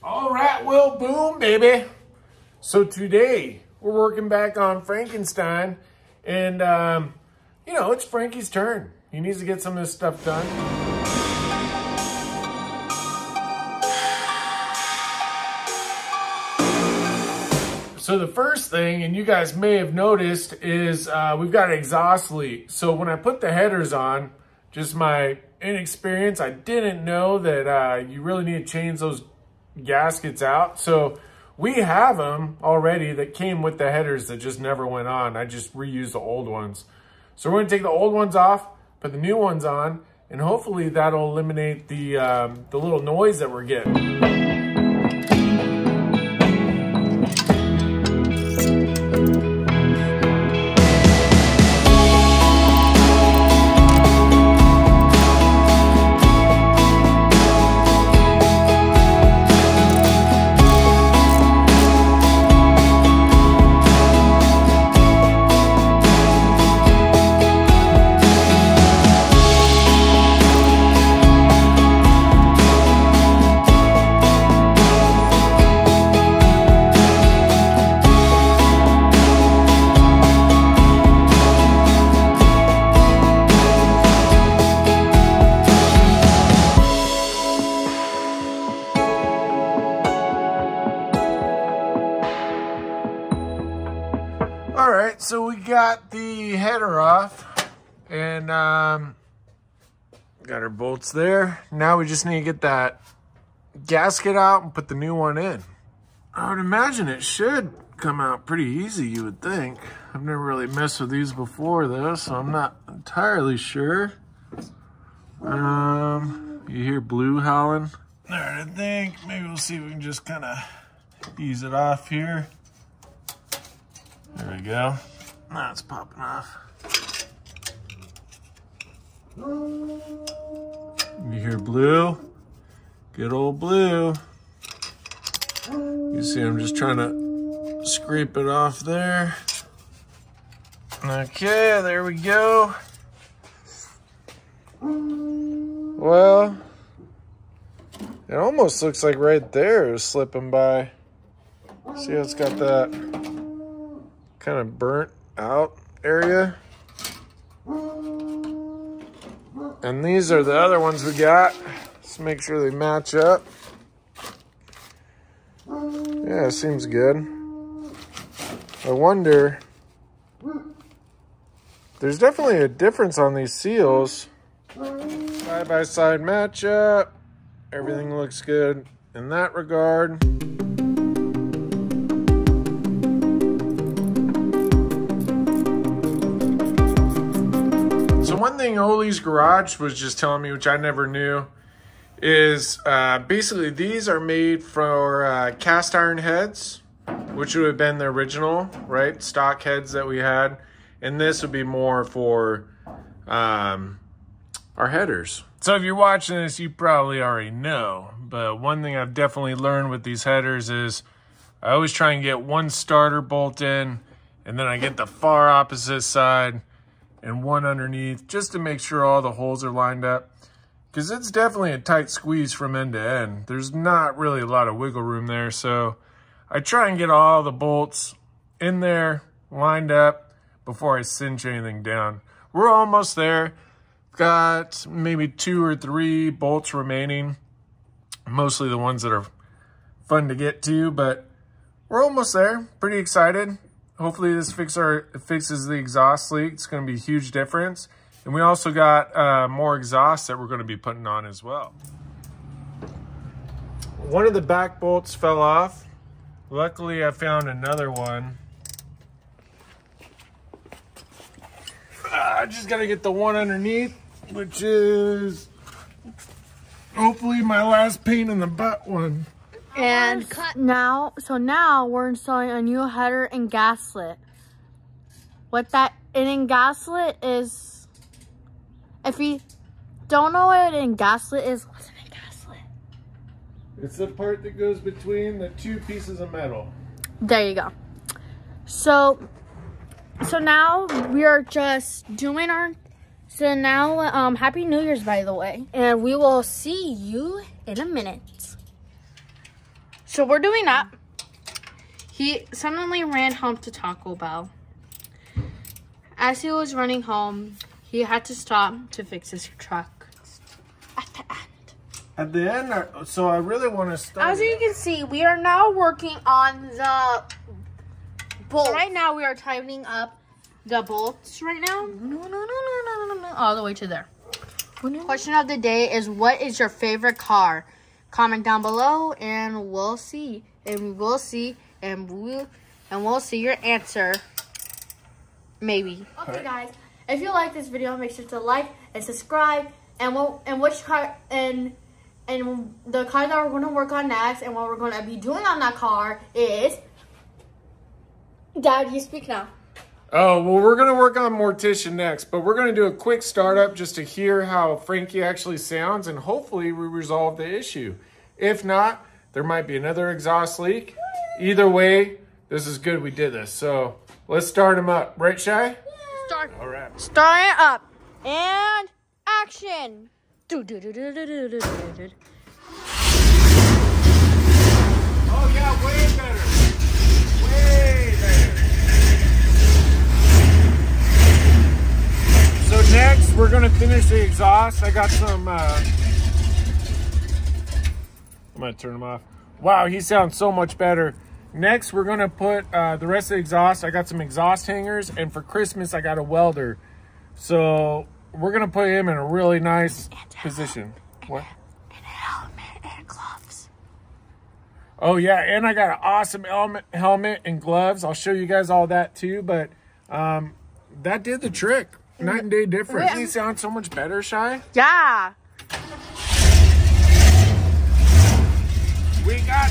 All right, well, boom, baby. So today we're working back on Frankenstein, and you know, it's Frankie's turn. He needs to get some of this stuff done. So the first thing, and you guys may have noticed, is we've got an exhaust leak. So when I put the headers on, just my inexperience, I didn't know that you really need to change those gaskets out. So we have them already that came with the headers that just never went on. I just reused the old ones. So we're gonna take the old ones off, put the new ones on, and hopefully that'll eliminate the little noise that we're getting. All right, so we got the header off and got our bolts there. Now we just need to get that gasket out and put the new one in. I would imagine it should come out pretty easy, you would think. I've never really messed with these before though, so I'm not entirely sure. You hear blue howling. All right, I think maybe we'll see if we can just kind of ease it off here. There we go. Now it's popping off. You hear blue? Good old blue. You see I'm just trying to scrape it off there. Okay, there we go. Well, it almost looks like right there is slipping by. See how it's got that kind of burnt out area. And these are the other ones we got. Let's make sure they match up. Yeah, it seems good. I wonder, there's definitely a difference on these seals. Side by side matchup. Everything looks good in that regard. So one thing Oli's Garage was just telling me, which I never knew, is basically these are made for cast iron heads, which would have been the original, right? Stock heads that we had. And this would be more for our headers. So if you're watching this, you probably already know. But one thing I've definitely learned with these headers is I always try and get one starter bolt in, and then I get the far opposite side and one underneath, just to make sure all the holes are lined up. Because it's definitely a tight squeeze from end to end. There's not really a lot of wiggle room there. So I try and get all the bolts in there, lined up, before I cinch anything down. We're almost there. Got maybe 2 or 3 bolts remaining. Mostly the ones that are fun to get to, but we're almost there. Pretty excited. Hopefully this fixes the exhaust leak. It's going to be a huge difference. And we also got more exhaust that we're going to be putting on as well. One of the back bolts fell off. Luckily, I found another one. I just got to get the one underneath, which is hopefully my last pain in the butt one. And now we're installing a new header and gasket. What that in gasket is, if you don't know what an gasket is, what's an gasket? It's the part that goes between the 2 pieces of metal. There you go. So now we are just doing our, so now, Happy New Year's, by the way. And we will see you in a minute. So we're doing that. He suddenly ran home to Taco Bell. As he was running home, he had to stop to fix his truck. At the end, so I really want to start. As you can see, we are now working on the bolts. Right now, we are tightening up the bolts right now. All the way to there. Question of the day is, what is your favorite car? Comment down below and we'll see. And we'll see. And we'll see your answer. Maybe. Okay, guys. If you like this video, make sure to like and subscribe. And which car and the car that we're going to work on next and what we're going to be doing on that car is... Dad, you speak now. Oh, well, we're going to work on Mortician next, but we're going to do a quick startup just to hear how Frankie actually sounds, and hopefully we resolve the issue. If not, there might be another exhaust leak. Either way, this is good we did this. So let's start him up. Right, Shy? Start. All right. Start it up. And action. Oh, yeah, way better. Way better. So next, we're going to finish the exhaust. I got some... I'm going to turn him off. Wow, he sounds so much better. Next, we're going to put the rest of the exhaust. I got some exhaust hangers. And for Christmas, I got a welder. So... we're going to put him in a really nice position. What? And a helmet and gloves. Oh, yeah. And I got an awesome helmet and gloves. I'll show you guys all that, too. But that did the trick. Night and day difference. He sounds so much better, Shy. Yeah. We got